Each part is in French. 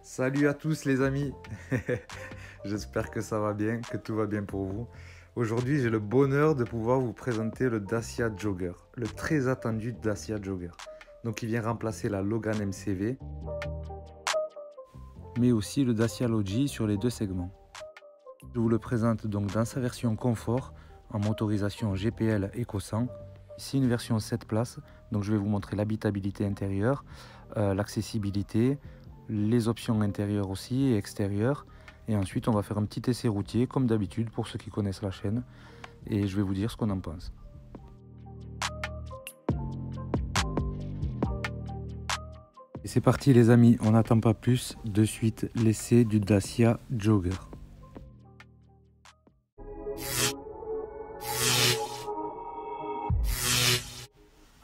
Salut à tous les amis, j'espère que ça va bien, que tout va bien pour vous. Aujourd'hui j'ai le bonheur de pouvoir vous présenter le Dacia Jogger, le très attendu Dacia Jogger. Donc il vient remplacer la Logan MCV, mais aussi le Dacia Logi sur les deux segments. Je vous le présente donc dans sa version confort, en motorisation GPL EcoSan. Ici une version 7 places, donc je vais vous montrer l'habitabilité intérieure, l'accessibilité, les options intérieures aussi et extérieures. Et ensuite on va faire un petit essai routier comme d'habitude pour ceux qui connaissent la chaîne. Et je vais vous dire ce qu'on en pense. Et c'est parti les amis, on n'attend pas plus, de suite l'essai du Dacia Jogger.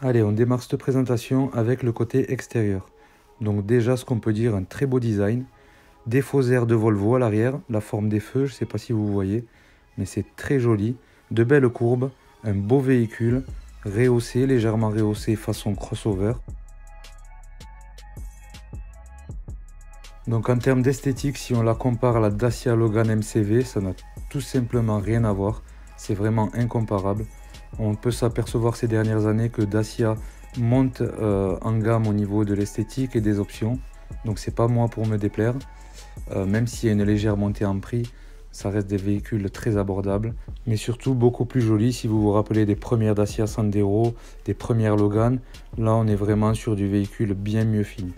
Allez, on démarre cette présentation avec le côté extérieur. Donc déjà ce qu'on peut dire, un très beau design. Des faux airs de Volvo à l'arrière, la forme des feux, je ne sais pas si vous voyez, mais c'est très joli. De belles courbes, un beau véhicule, rehaussé, légèrement rehaussé façon crossover. Donc en termes d'esthétique, si on la compare à la Dacia Logan MCV, ça n'a tout simplement rien à voir. C'est vraiment incomparable. On peut s'apercevoir ces dernières années que Dacia monte en gamme au niveau de l'esthétique et des options. Donc c'est pas moi pour me déplaire. Même s'il y a une légère montée en prix, ça reste des véhicules très abordables. Mais surtout beaucoup plus jolis si vous vous rappelez des premières Dacia Sandero, des premières Logan. Là on est vraiment sur du véhicule bien mieux fini.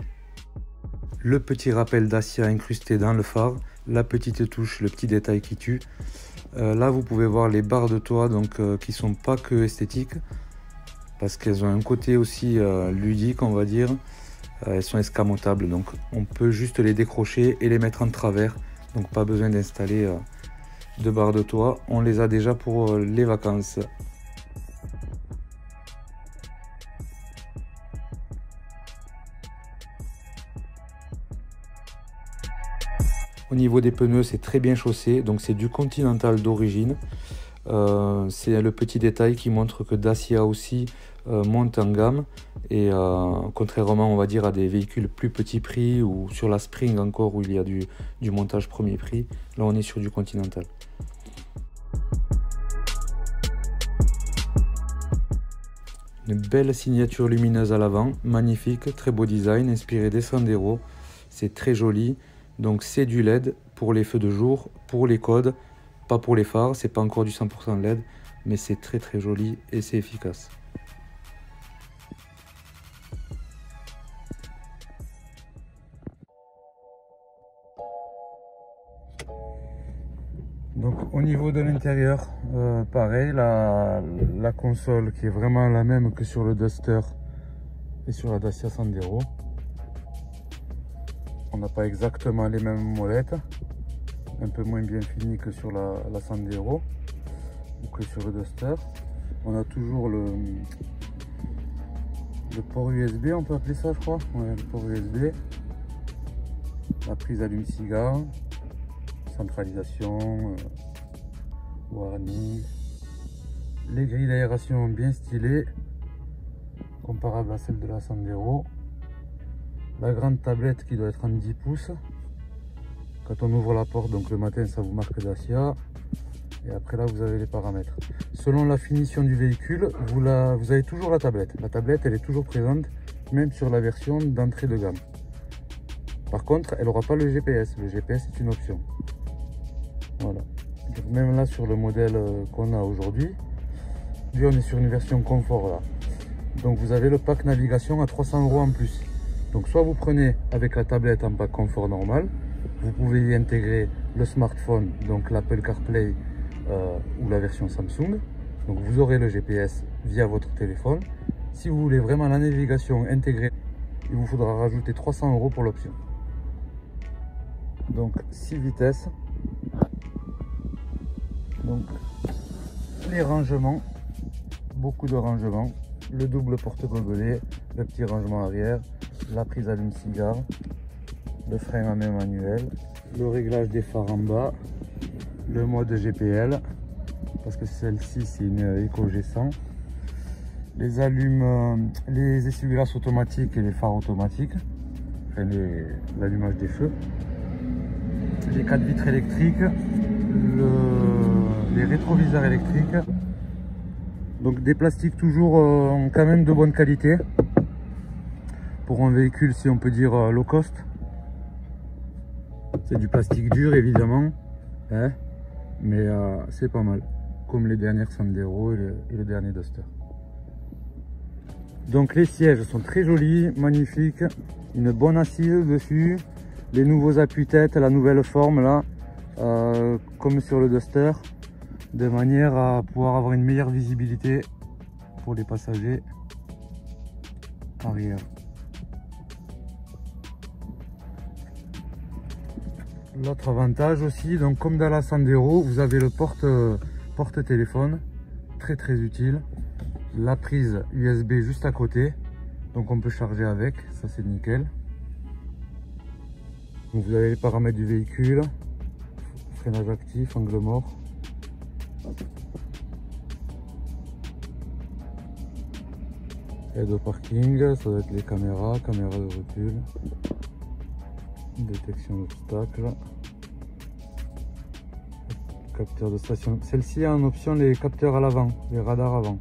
Le petit rappel Dacia incrusté dans le phare, la petite touche, le petit détail qui tue. Là vous pouvez voir les barres de toit donc, qui sont pas que esthétiques, parce qu'elles ont un côté aussi ludique on va dire. Elles sont escamotables, donc on peut juste les décrocher et les mettre en travers, donc pas besoin d'installer de barres de toit, on les a déjà pour les vacances. Au niveau des pneus, c'est très bien chaussé, donc c'est du Continental d'origine. C'est le petit détail qui montre que Dacia aussi monte en gamme, et contrairement on va dire à des véhicules plus petit prix ou sur la Spring encore où il y a du montage premier prix, là on est sur du Continental. Une belle signature lumineuse à l'avant, magnifique, très beau design, inspiré des Sandero, c'est très joli. Donc c'est du LED pour les feux de jour, pour les codes, pas pour les phares, c'est pas encore du 100% LED, mais c'est très très joli et c'est efficace. Donc au niveau de l'intérieur, pareil, la console qui est vraiment la même que sur le Duster et sur la Dacia Sandero. On n'a pas exactement les mêmes molettes, un peu moins bien finies que sur la Sandero ou que sur le Duster. On a toujours le port USB, on peut appeler ça je crois, ouais, le port USB, la prise allume-cigare, centralisation, warning, les grilles d'aération bien stylées, comparables à celles de la Sandero. La grande tablette qui doit être en 10 pouces. Quand on ouvre la porte, donc le matin, ça vous marque Dacia. Et après là, vous avez les paramètres. Selon la finition du véhicule, vous avez toujours la tablette. La tablette, elle est toujours présente, même sur la version d'entrée de gamme. Par contre, elle n'aura pas le GPS. Le GPS est une option. Voilà. Donc même là, sur le modèle qu'on a aujourd'hui, lui, on est sur une version confort là. Donc vous avez le pack navigation à 300 € en plus. Donc soit vous prenez avec la tablette en pack confort normal, vous pouvez y intégrer le smartphone, donc l'Apple CarPlay ou la version Samsung. Donc vous aurez le GPS via votre téléphone. Si vous voulez vraiment la navigation intégrée, il vous faudra rajouter 300 € pour l'option. Donc 6 vitesses. Donc les rangements, beaucoup de rangements. Le double porte-gobelet, le petit rangement arrière, la prise allume-cigare, le frein à main manuel, le réglage des phares en bas, le mode GPL, parce que celle-ci c'est une Eco G100, les allumes, les essuie-glaces automatiques et les phares automatiques, enfin l'allumage des feux, les 4 vitres électriques, les rétroviseurs électriques. Donc des plastiques toujours quand même de bonne qualité pour un véhicule, si on peut dire, low cost. C'est du plastique dur évidemment, hein, mais c'est pas mal, comme les dernières Sandero et le dernier Duster. Donc les sièges sont très jolis, magnifiques, une bonne assise dessus, les nouveaux appuis-têtes, la nouvelle forme là, comme sur le Duster, de manière à pouvoir avoir une meilleure visibilité pour les passagers arrière. L'autre avantage aussi, donc comme dans la Sandero, vous avez le porte-téléphone, très très utile. La prise USB juste à côté, donc on peut charger avec, ça c'est nickel. Donc vous avez les paramètres du véhicule, freinage actif, angle mort. Aide au parking, ça doit être les caméras de recul, détection d'obstacles, capteur de station. Celle-ci a en option les capteurs à l'avant, les radars avant.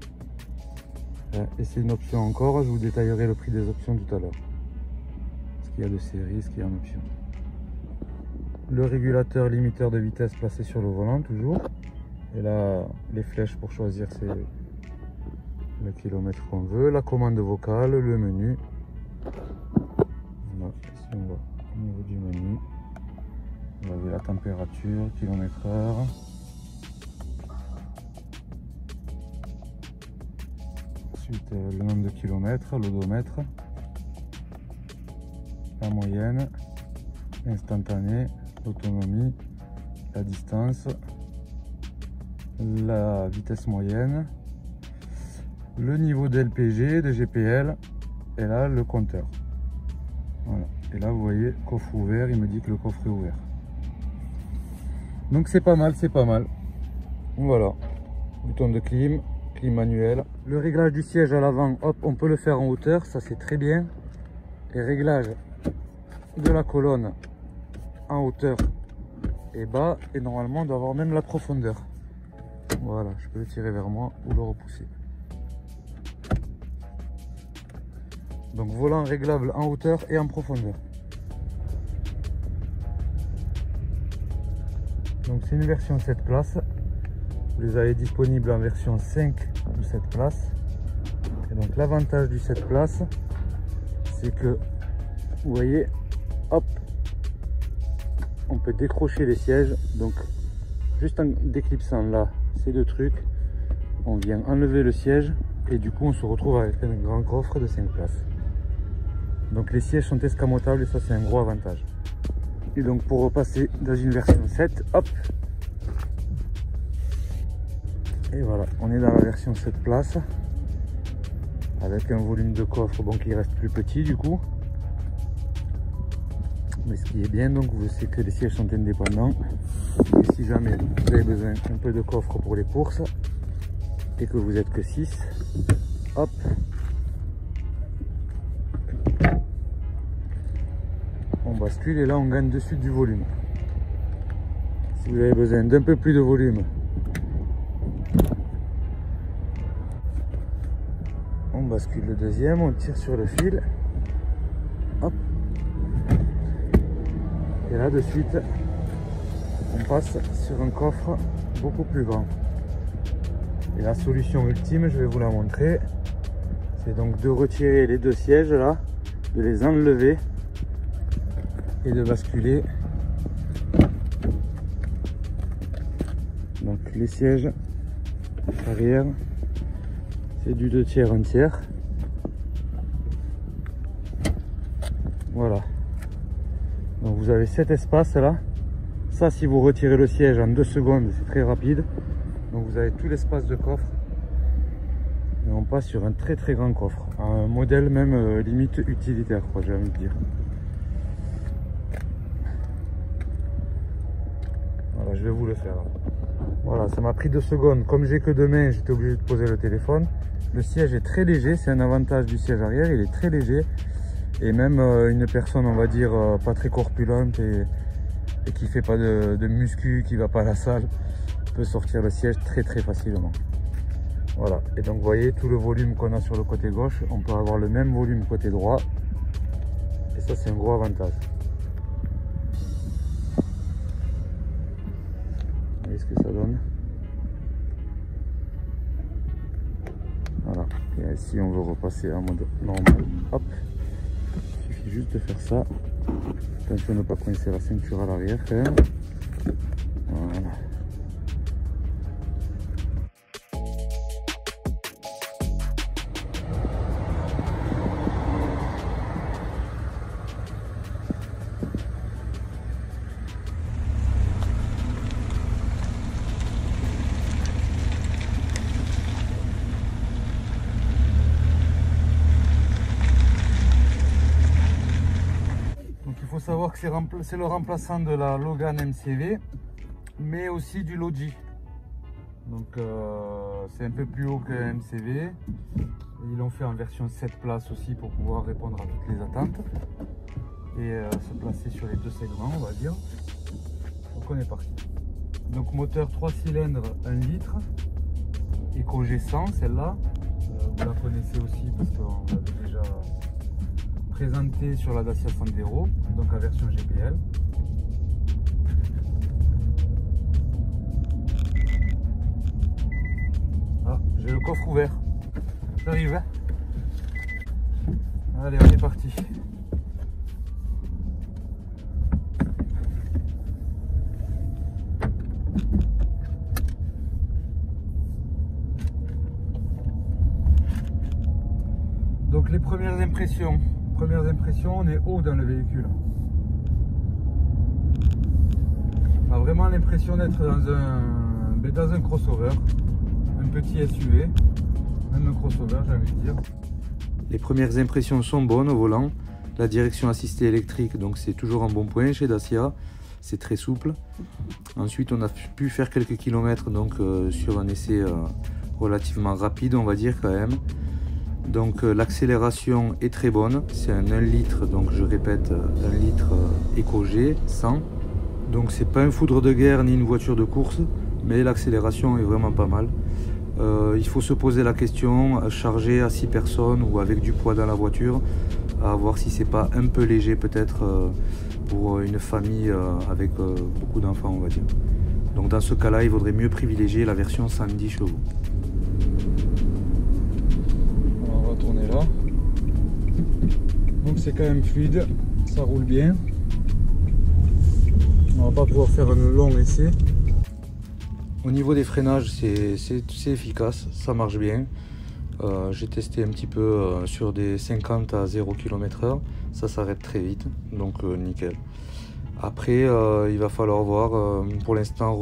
Et c'est une option encore, je vous détaillerai le prix des options tout à l'heure. Ce qu'il y a de série, ce qu'il y a en option. Le régulateur limiteur de vitesse placé sur le volant toujours. Et là, les flèches pour choisir le kilomètre qu'on veut. La commande vocale, le menu. Là, si on va au niveau du menu, vous avez la température, kilomètre/heure. Ensuite, le nombre de kilomètres, l'odomètre, la moyenne, l'instantané, l'autonomie, la distance, la vitesse moyenne, le niveau de LPG, de GPL, et là le compteur. Voilà. Et là vous voyez, coffre ouvert, il me dit que le coffre est ouvert. Donc c'est pas mal, c'est pas mal. Voilà, bouton de clim. Manuel. Le réglage du siège à l'avant, hop, on peut le faire en hauteur, ça c'est très bien. Et réglage de la colonne en hauteur et bas, et normalement on doit avoir même la profondeur. Voilà, je peux le tirer vers moi ou le repousser. Donc volant réglable en hauteur et en profondeur. Donc c'est une version 7 places. Vous les avez disponibles en version 5 ou 7 places. Et donc l'avantage du 7 places, c'est que vous voyez, hop, on peut décrocher les sièges. Donc juste en déclipsant là ces deux trucs, on vient enlever le siège et du coup on se retrouve avec un grand coffre de 5 places. Donc les sièges sont escamotables et ça c'est un gros avantage. Et donc pour repasser dans une version 7, hop, et voilà, on est dans la version 7 places avec un volume de coffre bon, qui reste plus petit du coup. Mais ce qui est bien, donc, c'est que les sièges sont indépendants. Et si jamais vous avez besoin un peu de coffre pour les courses et que vous n'êtes que 6, hop, on bascule et là on gagne de suite du volume. Si vous avez besoin d'un peu plus de volume, on bascule le deuxième, on tire sur le fil, hop, et là de suite on passe sur un coffre beaucoup plus grand. Et la solution ultime, je vais vous la montrer, c'est donc de retirer les deux sièges là, de les enlever et de basculer donc les sièges arrière. C'est du 2 tiers, 1 tiers. Voilà. Donc vous avez cet espace là. Ça, si vous retirez le siège en 2 secondes, c'est très rapide. Donc vous avez tout l'espace de coffre. Et on passe sur un très très grand coffre. Un modèle même limite utilitaire, quoi, j'ai envie de dire. Voilà, je vais vous le faire là. Voilà, ça m'a pris 2 secondes. Comme j'ai que 2 mains, j'étais obligé de poser le téléphone. Le siège est très léger, c'est un avantage du siège arrière, il est très léger. Et même une personne, on va dire, pas très corpulente et qui fait pas de muscu, qui va pas à la salle, peut sortir le siège très facilement. Voilà, et donc vous voyez tout le volume qu'on a sur le côté gauche, on peut avoir le même volume côté droit. Et ça, c'est un gros avantage. Vous voyez ce que ça donne. Voilà, et si on veut repasser en mode normal, hop, il suffit juste de faire ça. Attention de ne pas coincer la ceinture à l'arrière quand même. Voilà. Il faut savoir que c'est le remplaçant de la Logan MCV, mais aussi du Logi. Donc c'est un peu plus haut que MCV. Ils l'ont fait en version 7 places aussi pour pouvoir répondre à toutes les attentes et se placer sur les 2 segments, on va dire. Donc on est parti. Donc moteur 3 cylindres 1 litre, Eco G100 celle-là. Vous la connaissez aussi parce qu'on l'avait déjà présenté sur la Dacia Sandero, donc en version GPL. Ah, j'ai le coffre ouvert. J'arrive. Allez, on est parti. Donc les premières impressions, on est haut dans le véhicule. On a vraiment l'impression d'être dans un crossover, un petit SUV, même un crossover j'ai envie de dire. Les premières impressions sont bonnes au volant. La direction assistée électrique, donc c'est toujours un bon point chez Dacia, c'est très souple. Ensuite on a pu faire quelques kilomètres donc sur un essai relativement rapide, on va dire quand même. Donc l'accélération est très bonne, c'est un 1 litre, donc je répète 1 litre Eco G 100. Donc c'est pas un foudre de guerre ni une voiture de course, mais l'accélération est vraiment pas mal. Il faut se poser la question, charger à 6 personnes ou avec du poids dans la voiture, à voir si c'est pas un peu léger peut-être pour une famille avec beaucoup d'enfants, on va dire. Donc dans ce cas-là, il vaudrait mieux privilégier la version 110 chevaux. Tourner là, donc c'est quand même fluide, ça roule bien. On va pas pouvoir faire un long essai. Au niveau des freinages, c'est efficace, ça marche bien. J'ai testé un petit peu sur des 50 à 0 km/h, ça s'arrête très vite, donc nickel. Après il va falloir voir, pour l'instant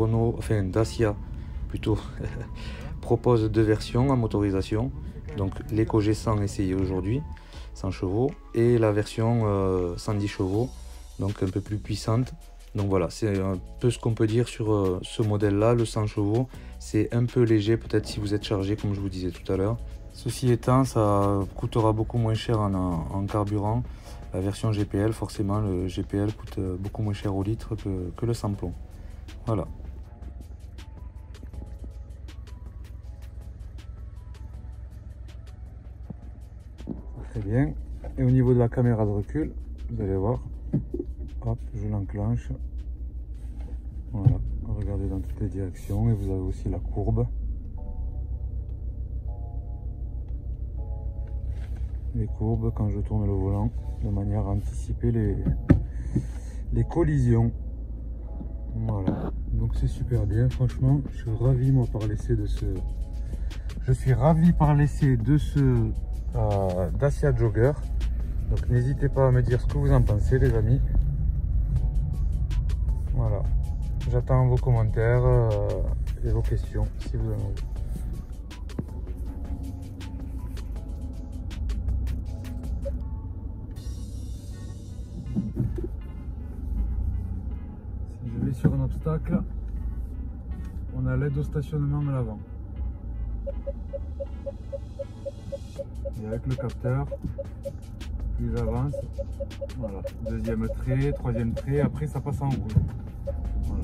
Dacia plutôt propose 2 versions en motorisation. Donc l'Eco G100 essayé aujourd'hui, 100 chevaux, et la version 110 chevaux, donc un peu plus puissante. Donc voilà, c'est un peu ce qu'on peut dire sur ce modèle-là, le 100 chevaux. C'est un peu léger peut-être si vous êtes chargé, comme je vous disais tout à l'heure. Ceci étant, ça coûtera beaucoup moins cher en carburant. La version GPL, forcément, le GPL coûte beaucoup moins cher au litre que le sans-plomb. Voilà. Très bien. Et au niveau de la caméra de recul, vous allez voir, hop, je l'enclenche. Voilà, regardez dans toutes les directions et vous avez aussi la courbe. Les courbes quand je tourne le volant, de manière à anticiper les collisions. Voilà, donc c'est super bien, franchement, je suis ravi moi par l'essai de ce... Je suis ravi par l'essai de ce Dacia Jogger. Donc n'hésitez pas à me dire ce que vous en pensez les amis. Voilà, j'attends vos commentaires et vos questions si vous en avez. Si je vais sur un obstacle, on a l'aide au stationnement à l'avant. Et avec le capteur, plus j'avance, voilà, deuxième trait, troisième trait, après ça passe en rouge. Voilà.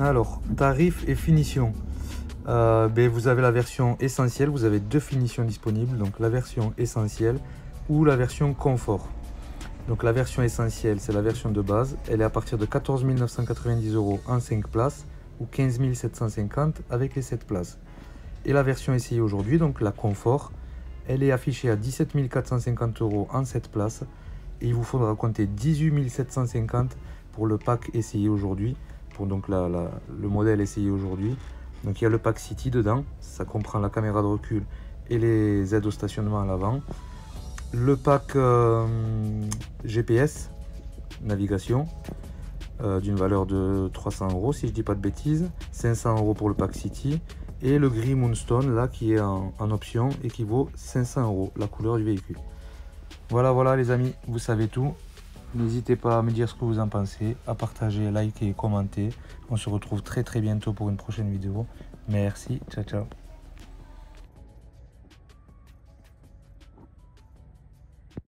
Alors, tarif et finition. Vous avez la version essentielle, vous avez deux finitions disponibles, donc la version essentielle ou la version confort. Donc la version essentielle, c'est la version de base, elle est à partir de 14 990 € en 5 places ou 15 750 avec les 7 places. Et la version essayée aujourd'hui, donc la confort, elle est affichée à 17 450 € en 7 places et il vous faudra compter 18 750 pour le pack essayé aujourd'hui, pour donc le modèle essayé aujourd'hui. Donc il y a le pack City dedans, ça comprend la caméra de recul et les aides au stationnement à l'avant. Le pack GPS, navigation, d'une valeur de 300 € si je dis pas de bêtises, 500 € pour le pack City, et le gris Moonstone là qui est en option et qui vaut 500 €, la couleur du véhicule. Voilà les amis, vous savez tout. N'hésitez pas à me dire ce que vous en pensez, à partager, liker et commenter. On se retrouve très bientôt pour une prochaine vidéo. Merci, ciao ciao.